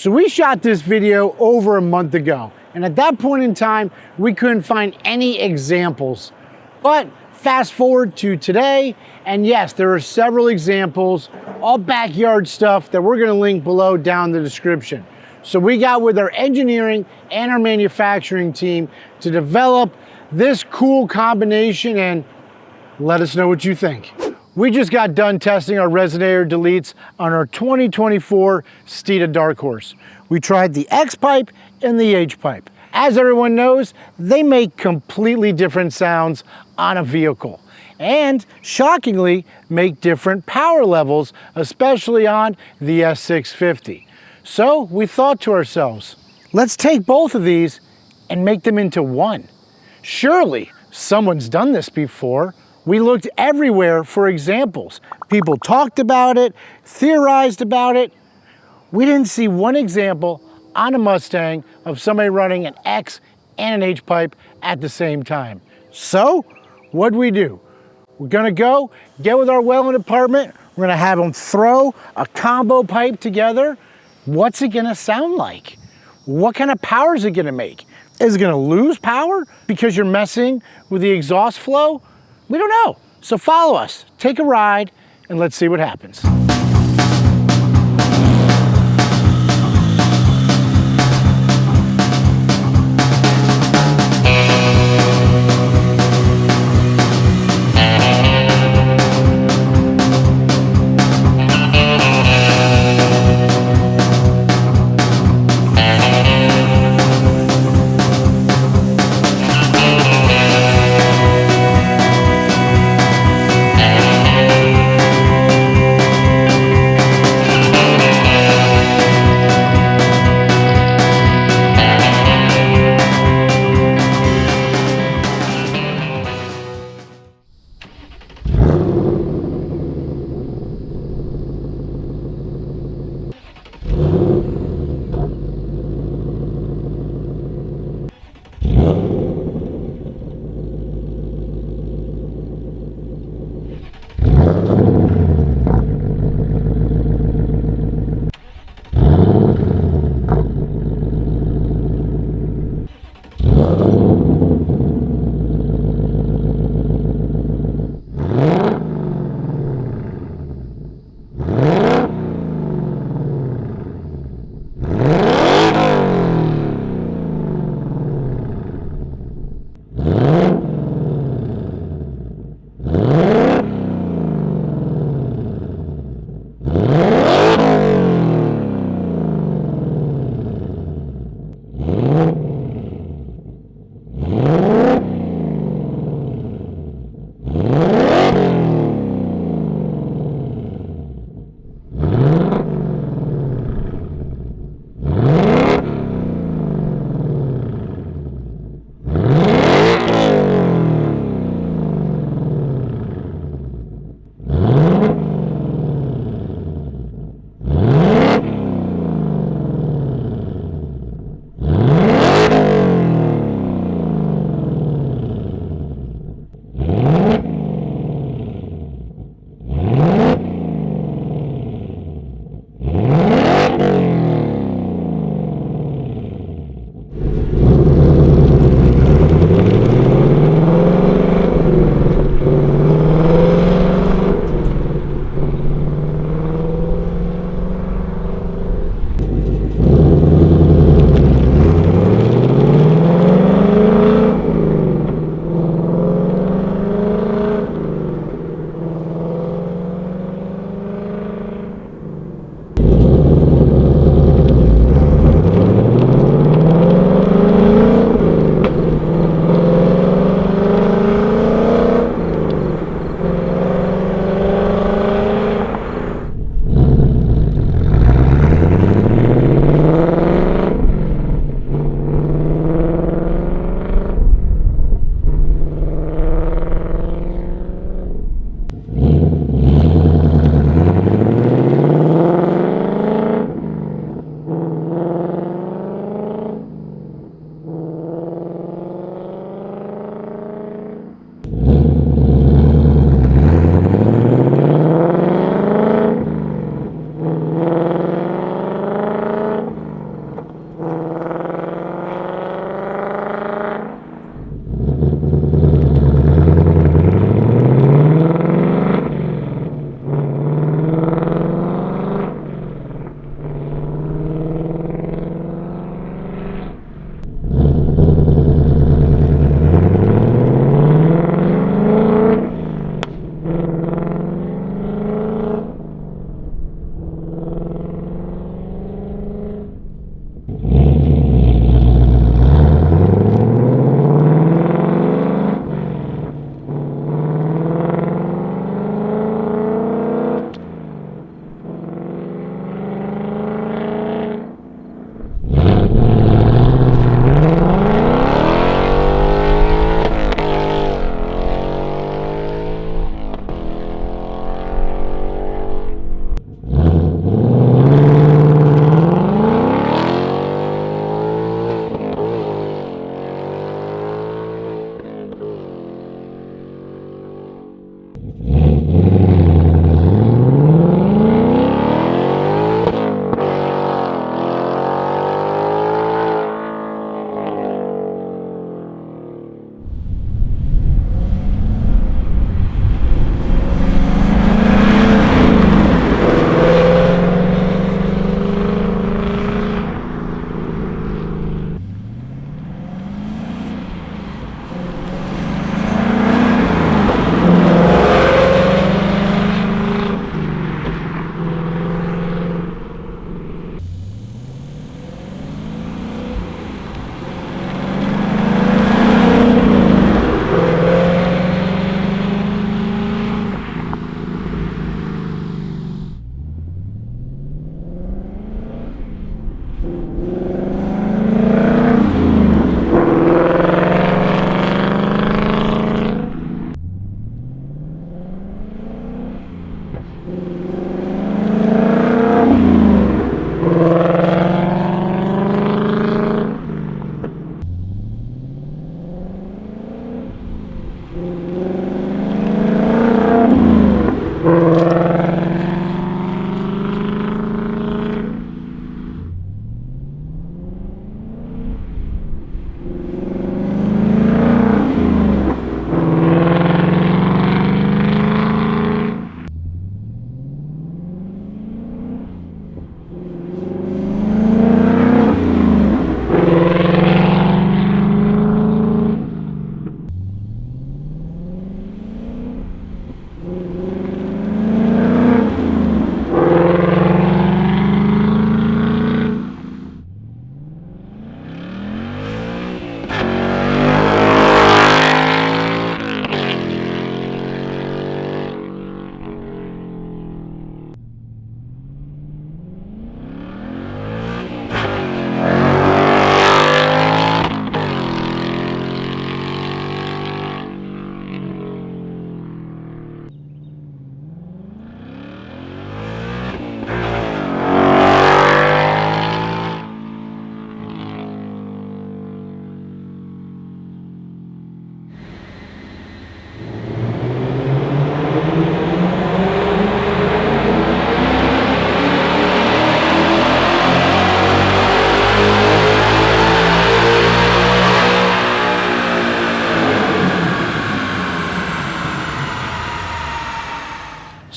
So we shot this video over a month ago, and at that point in time, we couldn't find any examples. But fast forward to today, and yes, there are several examples, all backyard stuff that we're gonna link below down in the description. So we got with our engineering and our manufacturing team to develop this cool combination, and let us know what you think. We just got done testing our resonator deletes on our 2024 Steeda Dark Horse. We tried the xpipe and the hpipe. As everyone knows, they make completely different sounds on a vehicle, and shockingly make different power levels, especially on the S650. So we thought to ourselves, let's take both of these and make them into one. Surely someone's done this before. We looked everywhere for examples. People talked about it, theorized about it. We didn't see one example on a Mustang of somebody running an X and an H-pipe at the same time. So what'd we do? We're gonna go get with our welding department. We're gonna have them throw a combo pipe together. What's it gonna sound like? What kind of power is it gonna make? Is it gonna lose power because you're messing with the exhaust flow? We don't know. So follow us, take a ride, and let's see what happens.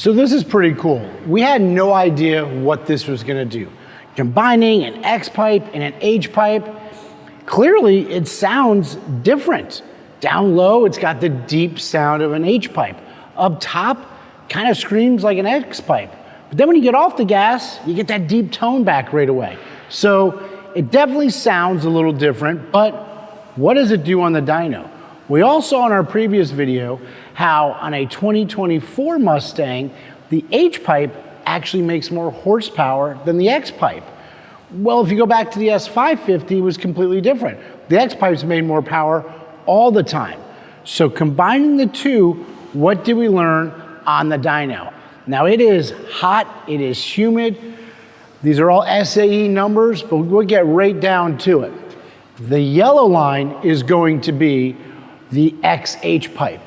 So this is pretty cool. We had no idea what this was gonna do. Combining an X-pipe and an H-pipe, clearly it sounds different. Down low, it's got the deep sound of an H-pipe. Up top, kind of screams like an X-pipe. But then when you get off the gas, you get that deep tone back right away. So it definitely sounds a little different, but what does it do on the dyno? We all saw in our previous video how on a 2024 Mustang, the H-pipe actually makes more horsepower than the X-pipe. Well, if you go back to the S550, it was completely different. The X-pipes made more power all the time. So combining the two, what did we learn on the dyno? Now it is hot, it is humid. These are all SAE numbers, but we'll get right down to it. The yellow line is going to be the XH pipe.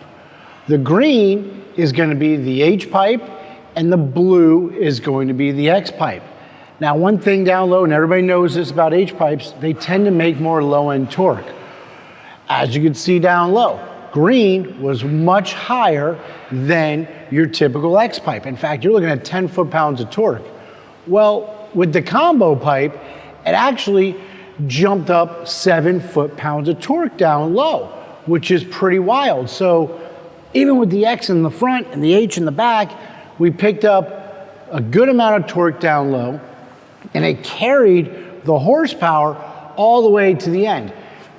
The green is going to be the H pipe, and the blue is going to be the X pipe. Now, one thing down low, and everybody knows this about H pipes, they tend to make more low end torque. As you can see down low, green was much higher than your typical X pipe. In fact, you're looking at 10 foot-pounds of torque. Well, with the combo pipe, it actually jumped up 7 foot-pounds of torque down low, which is pretty wild. So even with the X in the front and the H in the back, we picked up a good amount of torque down low, and it carried the horsepower all the way to the end,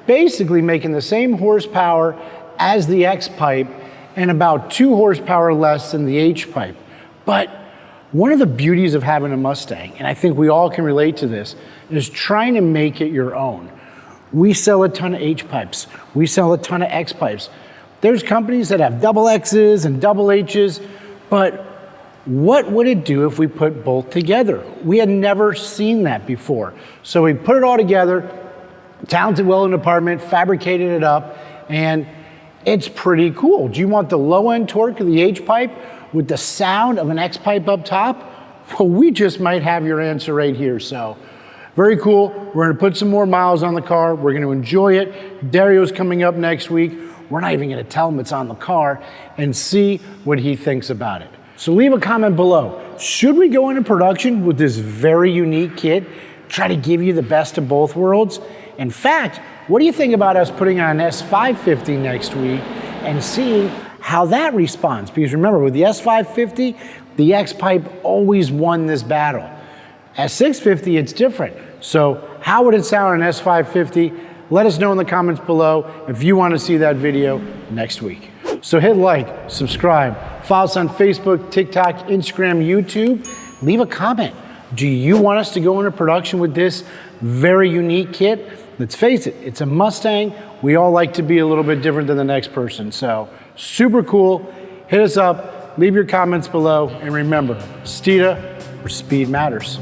basically making the same horsepower as the X pipe and about 2 horsepower less than the H pipe. But one of the beauties of having a Mustang, and I think we all can relate to this, is trying to make it your own. We sell a ton of H pipes. We sell a ton of X pipes. There's companies that have double X's and double H's, but what would it do if we put both together? We had never seen that before. So we put it all together, talented welding department, fabricated it up, and it's pretty cool. Do you want the low end torque of the H pipe with the sound of an X pipe up top? Well, we just might have your answer right here. So very cool. We're gonna put some more miles on the car. We're gonna enjoy it. Dario's coming up next week. We're not even gonna tell him it's on the car and see what he thinks about it. So leave a comment below. Should we go into production with this very unique kit? Try to give you the best of both worlds? In fact, what do you think about us putting on an S550 next week and seeing how that responds? Because remember, with the S550, the X-pipe always won this battle. S650, it's different. So how would it sound on an S550? Let us know in the comments below if you want to see that video next week. So hit like, subscribe, follow us on Facebook, TikTok, Instagram, YouTube. Leave a comment. Do you want us to go into production with this very unique kit? Let's face it, it's a Mustang. We all like to be a little bit different than the next person. So super cool. Hit us up, leave your comments below, and remember, Steeda, where speed matters.